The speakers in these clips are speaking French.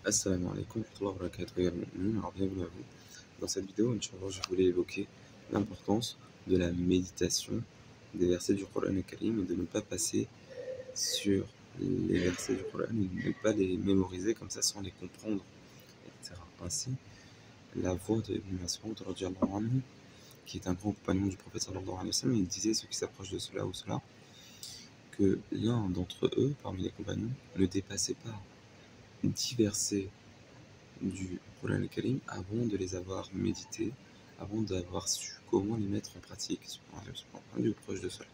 Assalamu alaikum wa rahmatullahi wa barakatuh, ya mu'minin. Alors bienvenue à vous. Dans cette vidéo, Inch'Allah, je voulais évoquer l'importance de la méditation des versets du Coran Karim et de ne pas passer sur les versets du Coran et de ne pas les mémoriser comme ça sans les comprendre, etc. Ainsi, la voix de Ibn Mas'ud, radiyallahu anhu, qui est un grand compagnon du prophète sallallahu alayhi wa sallam, il disait, ceux qui s'approchent de cela ou cela, que l'un d'entre eux, parmi les compagnons, ne dépassait pas 10 versets du Coran Karim avant de les avoir médités, avant d'avoir su comment les mettre en pratique, ou proche de cela.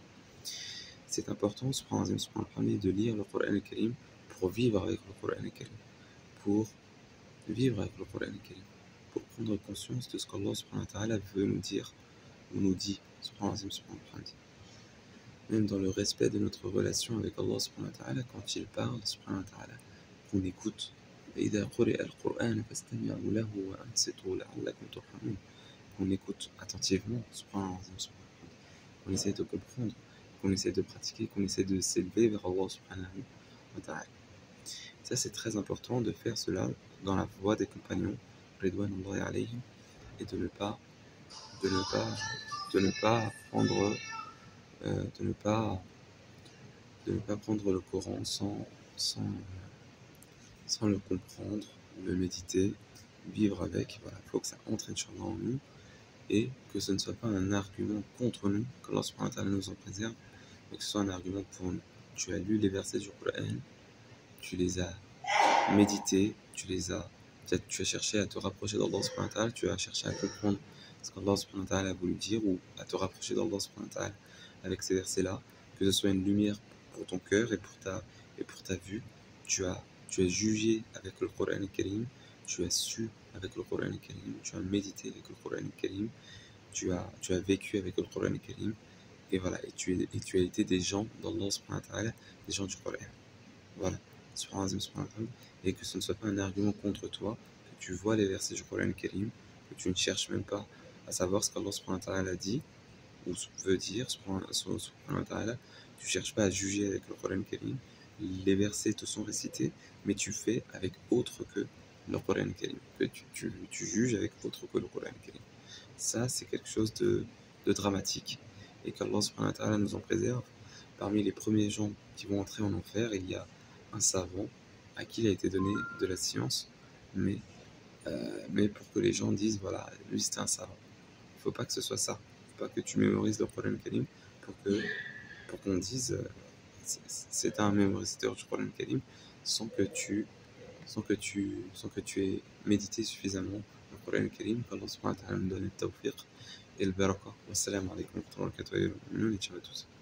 C'est important, de lire le Coran Karim pour vivre avec le Coran Karim, pour vivre avec le Coran Karim, pour prendre conscience de ce qu'Allah veut nous dire ou nous dit, même dans le respect de notre relation avec Allah quand il parle, qu'on écoute. Qu'on écoute attentivement, qu'on essaie de comprendre, qu'on essaie de pratiquer, qu'on essaie de s'élever vers Allah subhanahu wa ta'ala. Ça, c'est très important de faire cela dans la voie des compagnons, ridwanullahi alayhim, et de ne pas prendre le Coran sans le comprendre, le méditer, vivre avec. Voilà, il faut que ça entre Inch'Allah en nous et que ce ne soit pas un argument contre nous, que Allah subhanahu wa ta'ala nous en préserve, mais que ce soit un argument pour nous. Tu as lu les versets du Coran, tu les as médités, tu as cherché à te rapprocher d'Allah subhanahu wa ta'ala, tu as cherché à comprendre ce qu'Allah subhanahu wa ta'ala a voulu dire ou à te rapprocher d'Allah subhanahu wa ta'ala avec ces versets-là, que ce soit une lumière pour ton cœur et pour ta vue. Tu as jugé avec le Coran Karim, tu as su avec le Coran Karim, tu as médité avec le Coran Karim, tu as vécu avec le Coran Karim, et voilà, et tu as été des gens d'Allah subhanahu wa ta'ala, des gens du Coran. Voilà, et que ce ne soit pas un argument contre toi, que tu vois les versets du Coran Karim, que tu ne cherches même pas à savoir ce qu'Allah subhanahu wa ta'ala dit ou veut dire, subhanahu wa ta'ala. Tu ne cherches pas à juger avec le Coran Karim, les versets te sont récités, mais tu fais avec autre que le Coran Karim, que tu juges avec autre que le Coran Karim. Ça, c'est quelque chose de dramatique, et qu'Allah subhanahu wa ta'ala nous en préserve. Parmi les premiers gens qui vont entrer en enfer, il y a un savant à qui il a été donné de la science, mais pour que les gens disent, voilà, lui c'était un savant. Il ne faut pas que ce soit ça. Il ne faut pas que tu mémorises le Coran Karim pour qu'on dise c'est un mémorisateur du Coran Karim sans que tu aies médité suffisamment le Coran Karim. Qu'Allah subhanahu wa ta'ala nous donne le tawfiq et le baraka. Wassalamu alaikum wa rahmatullahi wa barakatuh.